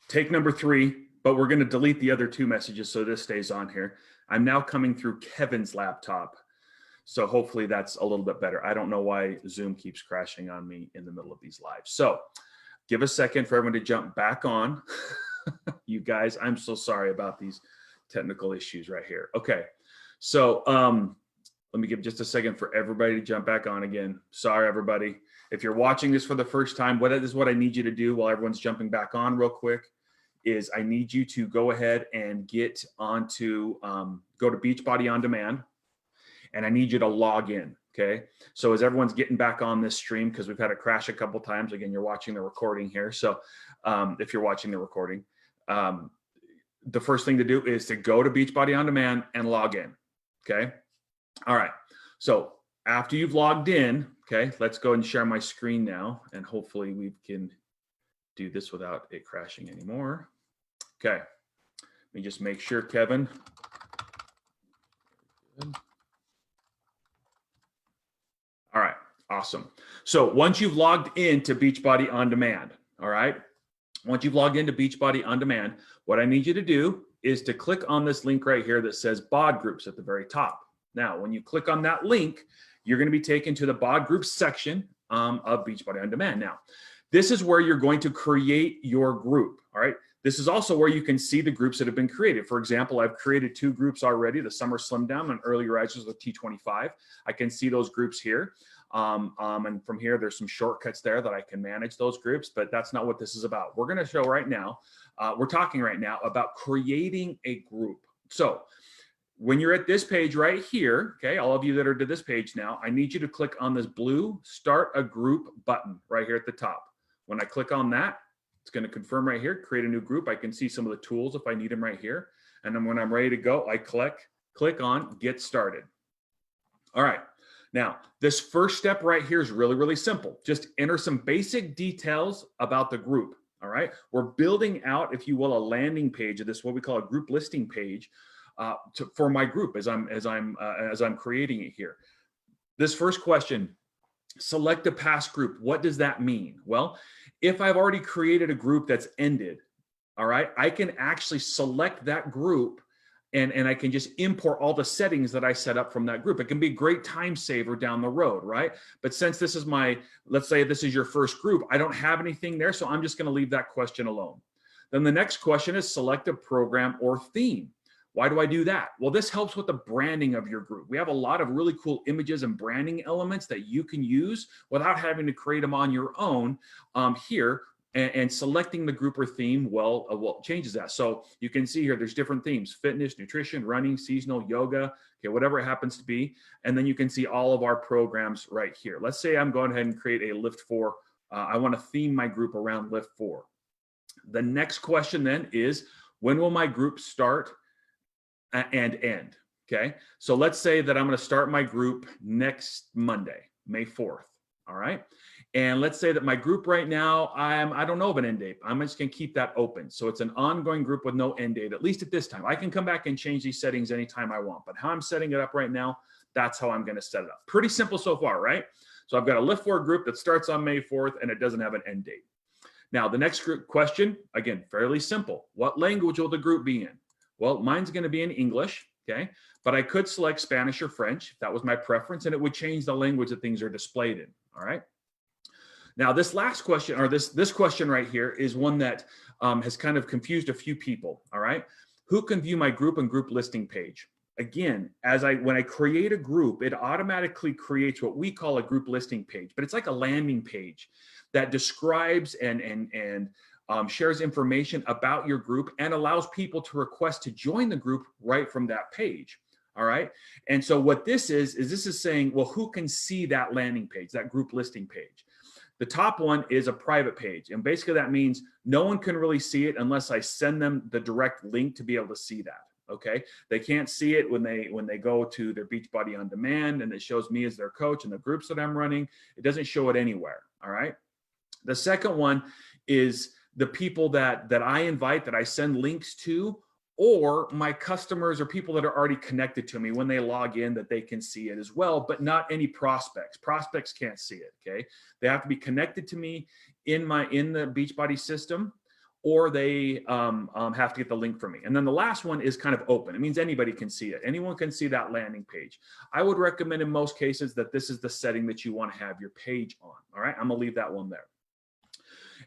take number 3, but we're going to delete the other 2 messages so this stays on here. I'm now coming through Kevin's laptop. So hopefully that's a little bit better. I don't know why Zoom keeps crashing on me in the middle of these lives. So give a second for everyone to jump back on. You guys, I'm so sorry about these technical issues right here. Okay, so let me give just a second for everybody to jump back on again. Sorry, everybody. If you're watching this for the first time, what I need you to do while everyone's jumping back on real quick is I need you to go ahead and get onto, go to Beachbody On Demand, and I need you to log in, okay? So as everyone's getting back on this stream, because we've had it crash a couple times, again, you're watching the recording here. So if you're watching the recording, the first thing to do is to go to Beachbody On Demand and log in, okay? All right, so after you've logged in, okay, let's go and share my screen now, and hopefully we can do this without it crashing anymore. Okay, let me just make sure, Kevin. Good. All right, awesome. So once you've logged into Beachbody On Demand, all right, once you've logged into Beachbody On Demand, what I need you to do is to click on this link right here that says BODgroups at the very top. Now, when you click on that link, you're going to be taken to the BODgroups section of Beachbody On Demand. Now, this is where you're going to create your group, all right? This is also where you can see the groups that have been created. For example, I've created 2 groups already, the Summer Slim Down and Early Risers with T25. I can see those groups here. And from here, there's some shortcuts there that I can manage those groups, but that's not what this is about. We're going to show right now, we're talking right now about creating a group. So when you're at this page right here, okay, all of you that are to this page now, I need you to click on this blue Start a Group button right here at the top. When I click on that, it's going to confirm right here, create a new group. I can see some of the tools if I need them right here. And then when I'm ready to go, I click on Get Started. All right. Now, this first step right here is really, really simple. Just enter some basic details about the group. All right. We're building out, if you will, a landing page of this, what we call a group listing page for my group as I'm creating it here. This first question, select a past group. What does that mean? Well, if I've already created a group that's ended, all right, I can actually select that group and I can just import all the settings that I set up from that group. It can be a great time saver down the road, right? But since this is let's say this is your first group, I don't have anything there, so I'm just going to leave that question alone. Then the next question is select a program or theme. Why do I do that? Well, this helps with the branding of your group. We have a lot of really cool images and branding elements that you can use without having to create them on your own here. And selecting the group or theme well changes that. So you can see here, there's different themes: fitness, nutrition, running, seasonal, yoga, okay, whatever it happens to be. And then you can see all of our programs right here. Let's say I'm going ahead and create a Lift 4. I want to theme my group around Lift 4. The next question then is, when will my group start and end? Okay, so let's say that I'm going to start my group next Monday, May 4th. All right. And let's say that my group right now, I don't know of an end date. I'm just going to keep that open. So it's an ongoing group with no end date, at least at this time. I can come back and change these settings anytime I want, but how I'm setting it up right now, that's how I'm going to set it up. Pretty simple so far, right? So I've got a Lift 4 group that starts on May 4th and it doesn't have an end date. Now, the next group question, again, fairly simple. What language will the group be in? Well, mine's going to be in English, okay? But I could select Spanish or French if that was my preference, and it would change the language that things are displayed in, all right? Now, this last question, or this question right here, is one that has kind of confused a few people, all right? Who can view my group and group listing page? Again, when I create a group, it automatically creates what we call a group listing page, but it's like a landing page that describes and shares information about your group and allows people to request to join the group right from that page. All right. And so what this is saying, well, who can see that landing page, that group listing page? The top one is a private page. And basically that means no one can really see it unless I send them the direct link to be able to see that. Okay. They can't see it when they go to their Beachbody On Demand and it shows me as their coach and the groups that I'm running. It doesn't show it anywhere. All right. The second one is the people that I invite, that I send links to, or my customers or people that are already connected to me when they log in, that they can see it as well, but not any prospects. Prospects can't see it, okay? They have to be connected to me in the Beachbody system, or they have to get the link from me. And then the last one is kind of open. It means anybody can see it. Anyone can see that landing page. I would recommend in most cases that this is the setting that you want to have your page on. All right, I'm gonna leave that one there.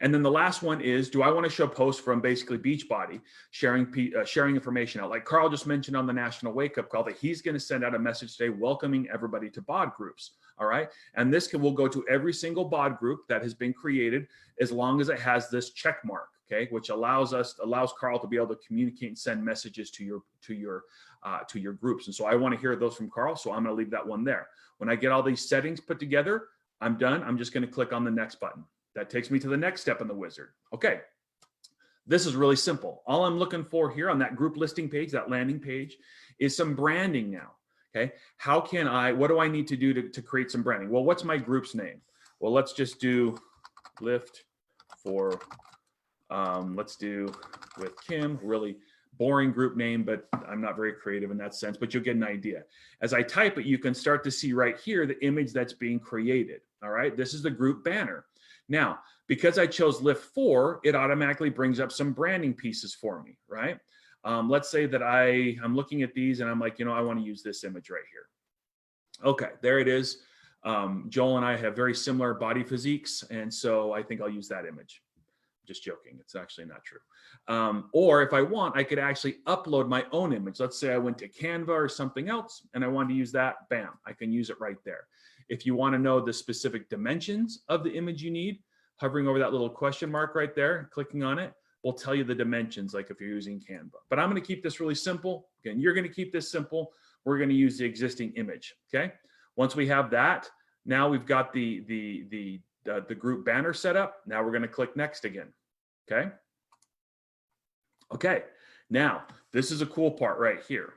And then the last one is, do I want to show posts from basically Beachbody sharing information out? Like Carl just mentioned on the National Wake Up Call that he's going to send out a message today welcoming everybody to BODgroups. All right. And this will go to every single BOD group that has been created as long as it has this check mark, okay, which allows Carl to be able to communicate and send messages to your groups. And so I want to hear those from Carl. So I'm going to leave that one there. When I get all these settings put together, I'm done. I'm just going to click on the next button. That takes me to the next step in the wizard. Okay, this is really simple. All I'm looking for here on that group listing page, that landing page, is some branding now. Okay, what do I need to do to create some branding? Well, what's my group's name? Well, let's just do lift for, let's do with Kim, really boring group name, but I'm not very creative in that sense, but you'll get an idea. As I type it, you can start to see right here the image that's being created. All right, this is the group banner. Now, because I chose lift 4, it automatically brings up some branding pieces for me, right? Let's say that I'm looking at these and I'm like, I want to use this image right here. Okay, there it is. Joel and I have very similar body physiques, and so I think I'll use that image. Just joking, it's actually not true. Or if I want, I could actually upload my own image. Let's say I went to Canva or something else and I wanted to use that, bam, I can use it right there. If you want to know the specific dimensions of the image you need, hovering over that little question mark right there, clicking on it, will tell you the dimensions, like if you're using Canva. But I'm going to keep this really simple. Again, you're going to keep this simple. We're going to use the existing image, okay? Once we have that, now we've got the group banner set up. Now we're going to click next again, okay? Okay, now this is a cool part right here.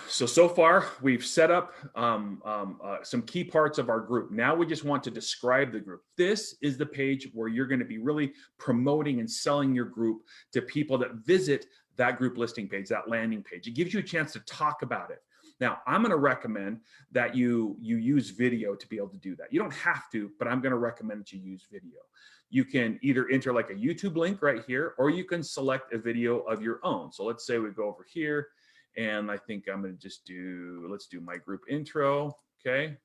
So far, we've set up some key parts of our group. Now we just want to describe the group. This is the page where you're going to be really promoting and selling your group to people that visit that group listing page, that landing page. It gives you a chance to talk about it. Now, I'm going to recommend that you use video to be able to do that. You don't have to, but I'm going to recommend that you use video. You can either enter like a YouTube link right here, or you can select a video of your own. So let's say we go over here. And I think I'm going to just let's do my group intro, okay?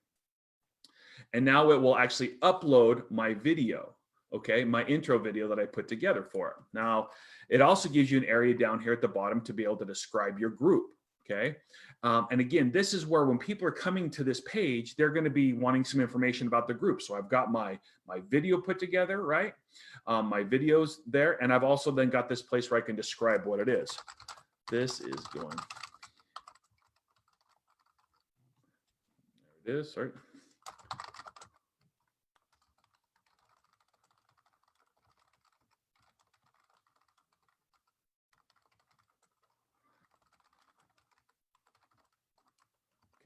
And now it will actually upload my video, okay? My intro video that I put together for it. Now, it also gives you an area down here at the bottom to be able to describe your group, okay? And again, this is where when people are coming to this page, they're going to be wanting some information about the group. So I've got my video put together, right? My videos there, and I've also then got this place where I can describe what it is. This is going, there it is, right?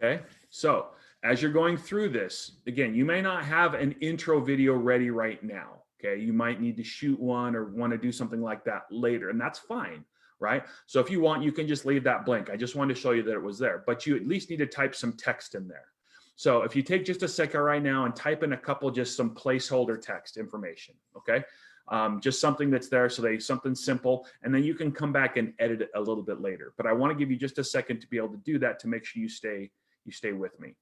Okay, so as you're going through this, again, you may not have an intro video ready right now. Okay, you might need to shoot one or want to do something like that later, and that's fine. Right? So if you want, you can just leave that blank. I just wanted to show you that it was there, but you at least need to type some text in there. So if you take just a second right now and type in a couple, just some placeholder text information, okay? Just something that's there, so something simple, and then you can come back and edit it a little bit later. But I want to give you just a second to be able to do that to make sure you stay with me.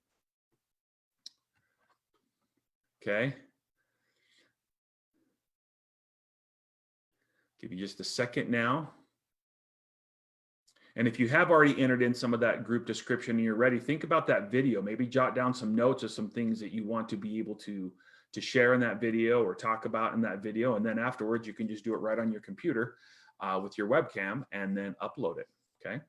Okay. Give you just a second now. And if you have already entered in some of that group description and you're ready, think about that video. Maybe jot down some notes or some things that you want to be able to share in that video or talk about in that video. And then afterwards, you can just do it right on your computer with your webcam and then upload it, okay?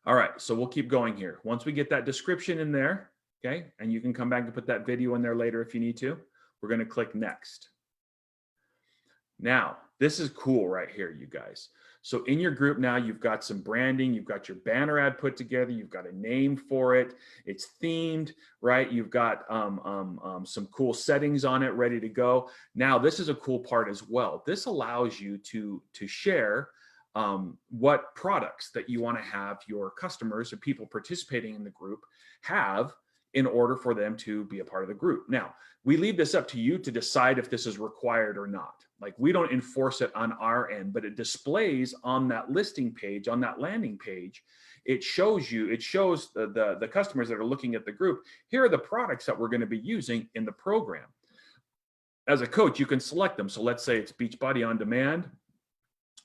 All right, so we'll keep going here. Once we get that description in there, okay, and you can come back and put that video in there later if you need to, we're gonna click next. Now, this is cool right here, you guys. So in your group now, you've got some branding, you've got your banner ad put together, you've got a name for it, it's themed, right? You've got some cool settings on it ready to go. Now, this is a cool part as well. This allows you to share what products that you want to have your customers or people participating in the group have in order for them to be a part of the group. Now, we leave this up to you to decide if this is required or not. Like, we don't enforce it on our end, but it displays on that listing page, on that landing page. It shows the customers that are looking at the group, here are the products that we're going to be using in the program. As a coach, you can select them. So let's say it's Beachbody On Demand.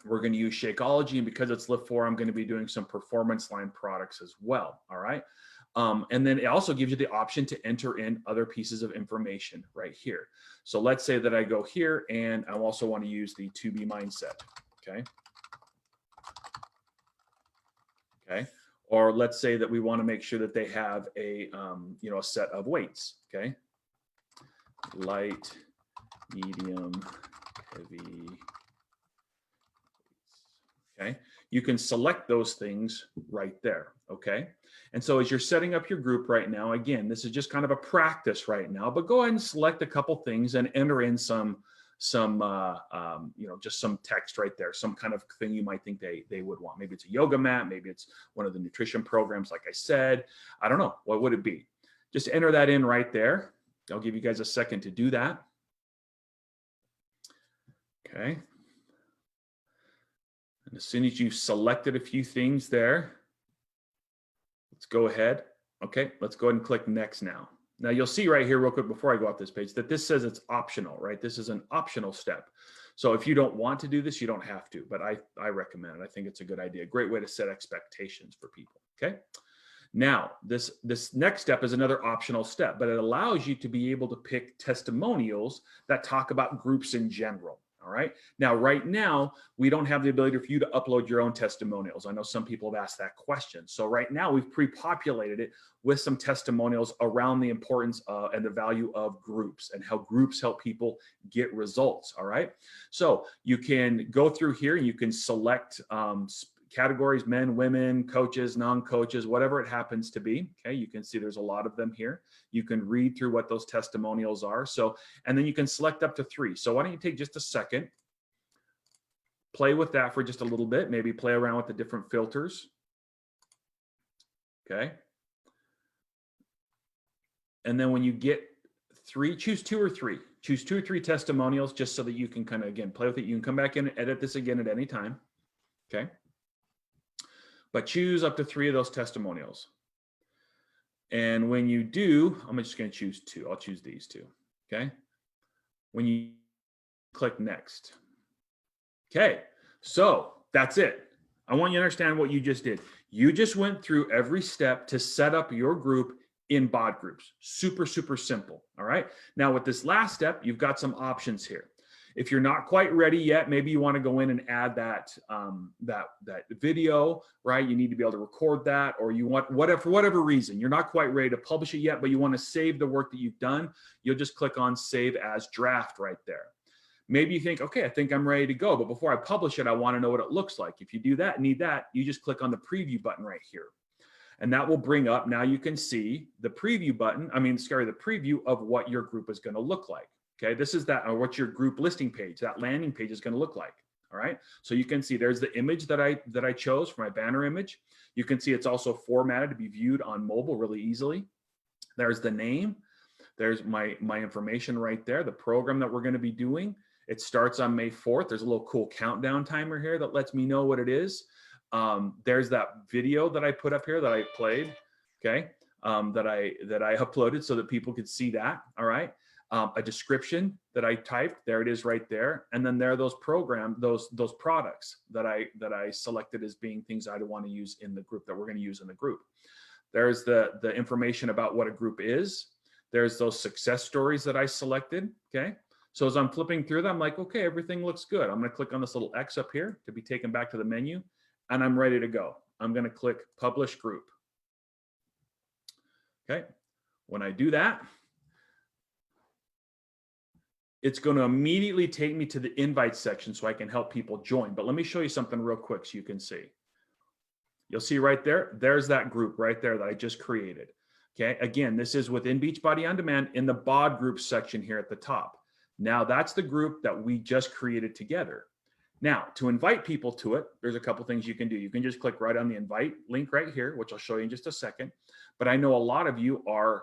We're going to use Shakeology, and because it's Lift 4, I'm going to be doing some performance line products as well. All right. And then it also gives you the option to enter in other pieces of information right here. So let's say that I go here and I also want to use the 2B mindset. Okay. Okay. Or let's say that we want to make sure that they have a, a set of weights. Okay. Light, medium, heavy. Okay. You can select those things right there. Okay. And so as you're setting up your group right now, again, this is just kind of a practice right now, but go ahead and select a couple things and enter in some just some text right there, some kind of thing you might think they would want. Maybe it's a yoga mat. Maybe it's one of the nutrition programs. Like I said, I don't know. What would it be? Just enter that in right there. I'll give you guys a second to do that. Okay. And as soon as you've selected a few things there, let's go ahead. Okay, let's go ahead and click next now. Now you'll see right here real quick before I go off this page that this says it's optional, right? This is an optional step. So if you don't want to do this, you don't have to, but I recommend it. I think it's a good idea. Great way to set expectations for people, okay? Now, this next step is another optional step, but it allows you to be able to pick testimonials that talk about groups in general. All right. Now, right now, we don't have the ability for you to upload your own testimonials. I know some people have asked that question. So right now, we've pre-populated it with some testimonials around the importance and the value of groups and how groups help people get results. All right. So you can go through here and you can select categories: men, women, coaches, non-coaches, whatever it happens to be. Okay, you can see there's a lot of them here. You can read through what those testimonials are. So, and then you can select up to 3. So why don't you take just a second, play with that for just a little bit, maybe play around with the different filters. Okay. And then when you get 3, choose 2 or 3. Choose 2 or 3 testimonials just so that you can kind of, again, play with it. You can come back in and edit this again at any time. Okay. But choose up to 3 of those testimonials. And when you do, I'm just going to choose 2. I'll choose these 2. Okay. When you click next. Okay. So that's it. I want you to understand what you just did. You just went through every step to set up your group in BODgroups. Super, super simple. All right. Now with this last step, you've got some options here. If you're not quite ready yet, maybe you want to go in and add that video, right? You need to be able to record that, or you want for whatever reason, you're not quite ready to publish it yet, but you want to save the work that you've done. You'll just click on Save as Draft right there. Maybe you think, okay, I think I'm ready to go, but before I publish it, I want to know what it looks like. If you do that, need that, you just click on the preview button right here. And that will bring up, now you can see the preview button, the preview of what your group is going to look like. Okay, this is what your group listing page, that landing page is going to look like. All right, so you can see there's the image that I chose for my banner image. You can see it's also formatted to be viewed on mobile really easily. There's the name. There's my information right there. The program that we're going to be doing. It starts on May 4th. There's a little cool countdown timer here that lets me know what it is. There's that video that I put up here that I played. Okay, that I uploaded so that people could see that. All right. A description that I typed, there it is right there. And then there are those those products that I selected as being things I'd want to use in the group, that we're going to use in the group. There's the information about what a group is. There's those success stories that I selected. Okay. So as I'm flipping through them, I'm like, okay, everything looks good. I'm going to click on this little X up here to be taken back to the menu, and I'm ready to go. I'm going to click Publish Group. Okay. When I do that, it's going to immediately take me to the invite section so I can help people join. But let me show you something real quick so you can see. You'll see right there, there's that group right there that I just created. Okay, again, this is within Beachbody On Demand in the BODgroups section here at the top. Now that's the group that we just created together. Now, to invite people to it, there's a couple things you can do. You can just click right on the invite link right here, which I'll show you in just a second. But I know a lot of you are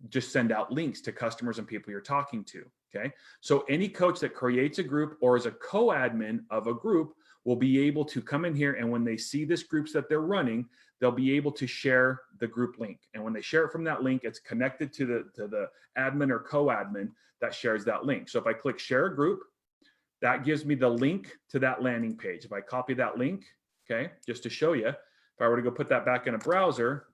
just send out links to customers and people you're talking to. Okay. So any coach that creates a group or is a co-admin of a group will be able to come in here, and when they see this groups that they're running, they'll be able to share the group link. And when they share it from that link, it's connected to the admin or co-admin that shares that link. So if I click share a group, that gives me the link to that landing page. If I copy that link, okay, just to show you, if I were to go put that back in a browser,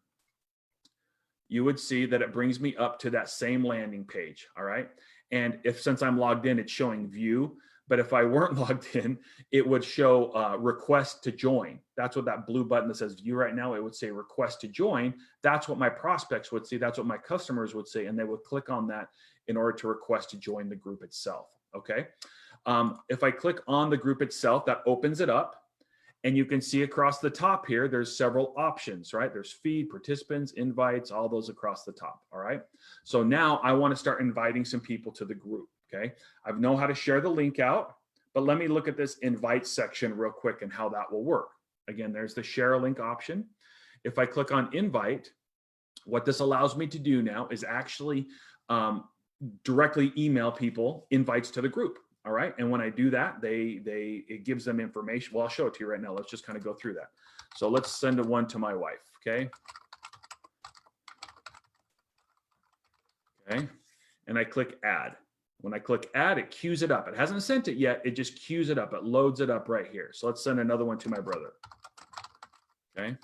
you would see that it brings me up to that same landing page. All right. And since I'm logged in, it's showing view. But if I weren't logged in, it would show request to join. That's what that blue button that says view right now, it would say request to join. That's what my prospects would see. That's what my customers would see. And they would click on that in order to request to join the group itself. Okay. If I click on the group itself, that opens it up. And you can see across the top here, there's several options, right? There's feed, participants, invites, all those across the top. All right. So now I want to start inviting some people to the group. Okay. I know how to share the link out, but let me look at this invite section real quick and how that will work. Again, there's the share a link option. If I click on invite, what this allows me to do now is actually directly email people invites to the group. All right. And when I do that, it gives them information. Well, I'll show it to you right now. Let's just kind of go through that. So let's send one to my wife. Okay. Okay. And I click add. When I click add, it queues it up. It hasn't sent it yet. It just queues it up. It loads it up right here. So let's send another one to my brother. Okay.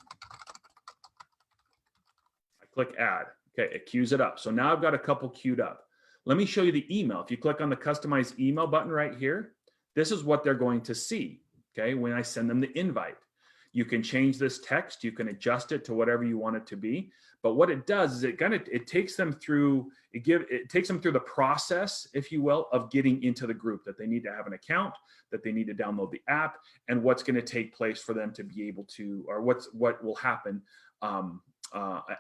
I click add. Okay. It queues it up. So now I've got a couple queued up. Let me show you the email. If you click on the customize email button right here, this is what they're going to see. Okay. When I send them the invite, you can change this text. You can adjust it to whatever you want it to be. But what it does is it takes them through, it takes them through the process, if you will, of getting into the group, that they need to have an account, that they need to download the app, and what's going to take place for them to be able to, or what will happen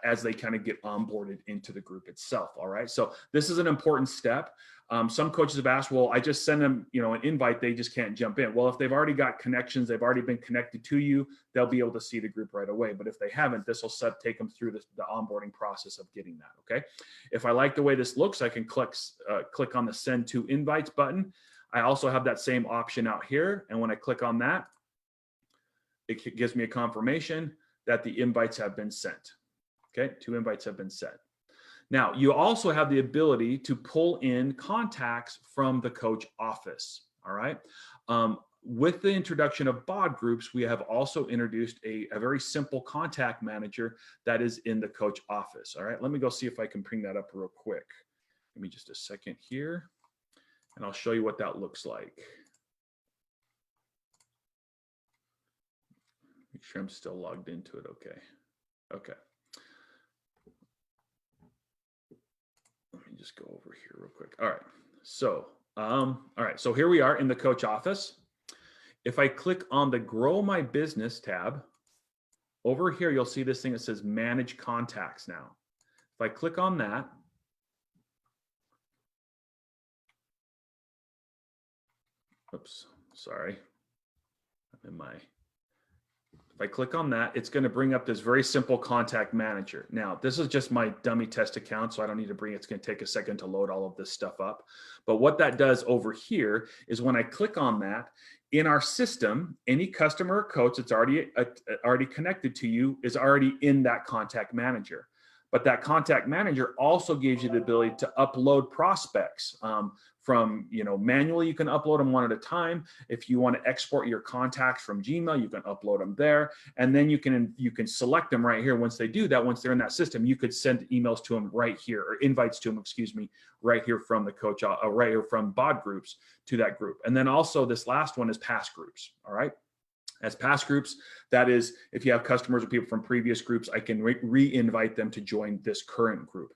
as they kind of get onboarded into the group itself. All right. So this is an important step. Some coaches have asked, well, I just send them, an invite. They just can't jump in. Well, if they've already got connections, they've already been connected to you, they'll be able to see the group right away. But if they haven't, this will take them through the onboarding process of getting that. Okay. If I like the way this looks, I can click on the send to invites button. I also have that same option out here. And when I click on that, it gives me a confirmation that the invites have been sent. Okay, 2 invites have been sent. Now, you also have the ability to pull in contacts from the coach office. All right. With the introduction of BODgroups, we have also introduced a very simple contact manager that is in the coach office. All right. Let me go see if I can bring that up real quick. Give me just a second here, and I'll show you what that looks like. Make sure I'm still logged into it. Okay. Okay. Let me just go over here real quick. All right. So, So here we are in the coach office. If I click on the Grow My Business tab, over here, you'll see this thing that says Manage Contacts now. If I click on that, oops, sorry. If I click on that, it's going to bring up this very simple contact manager. Now, this is just my dummy test account, so I don't need to it's going to take a second to load all of this stuff up. But what that does over here is when I click on that, in our system, any customer or coach that's already connected to you is already in that contact manager. But that contact manager also gives you the ability to upload prospects from, manually. You can upload them one at a time. If you want to export your contacts from Gmail, you can upload them there. And then you can select them right here. Once they do that, once they're in that system, you could send emails to them right here, or invites to them, excuse me, right here from the coach, right here from BODgroups to that group. And then also this last one is past groups. All right. As past groups, that is, if you have customers or people from previous groups, I can re-invite them to join this current group.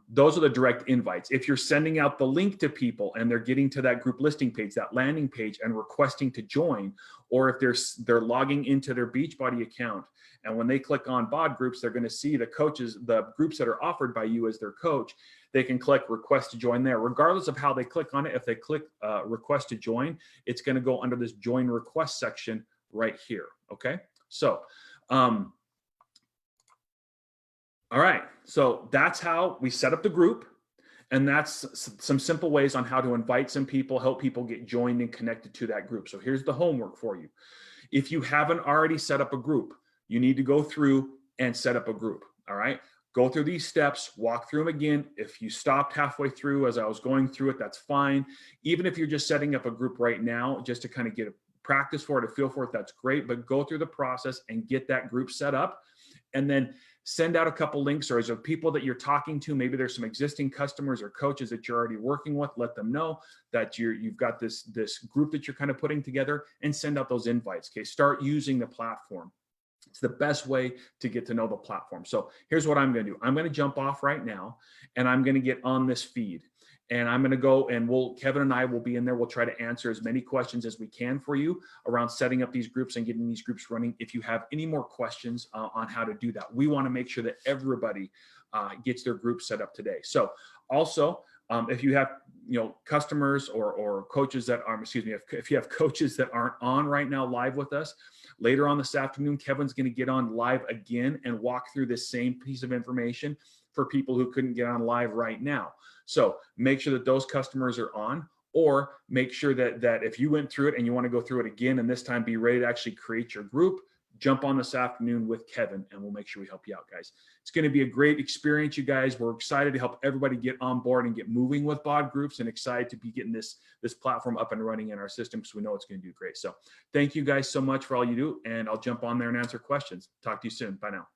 Those are the direct invites. If you're sending out the link to people and they're getting to that group listing page, that landing page, and requesting to join, or if they're logging into their Beachbody account, and when they click on BODgroups, they're going to see the groups that are offered by you as their coach. They can click request to join there. Regardless of how they click on it, if they click request to join, it's going to go under this join request section right here. Okay. So, All right. So that's how we set up the group. And that's some simple ways on how to invite some people, help people get joined and connected to that group. So here's the homework for you. If you haven't already set up a group, you need to go through and set up a group. All right. Go through these steps, walk through them again. If you stopped halfway through as I was going through it, that's fine. Even if you're just setting up a group right now, just to kind of get a practice for it, a feel for it, that's great. But go through the process and get that group set up. And then send out a couple links, or as of people that you're talking to, maybe there's some existing customers or coaches that you're already working with, let them know that you've got this group that you're kind of putting together, and send out those invites. Okay, start using the platform. It's the best way to get to know the platform. So here's what I'm going to do. I'm going to jump off right now, and I'm going to get on this feed. And I'm going to go, and Kevin and I will be in there. We'll try to answer as many questions as we can for you around setting up these groups and getting these groups running. If you have any more questions on how to do that, we want to make sure that everybody gets their group set up today. So also, if you have customers or coaches that are, if you have coaches that aren't on right now live with us, later on this afternoon, Kevin's going to get on live again and walk through this same piece of information for people who couldn't get on live right now. So make sure that those customers are on, or make sure that if you went through it and you want to go through it again, and this time be ready to actually create your group, jump on this afternoon with Kevin, and we'll make sure we help you out, guys. It's going to be a great experience, you guys. We're excited to help everybody get on board and get moving with BODgroups, and excited to be getting this platform up and running in our system, because we know it's going to do great. So thank you guys so much for all you do, and I'll jump on there and answer questions. Talk to you soon. Bye now.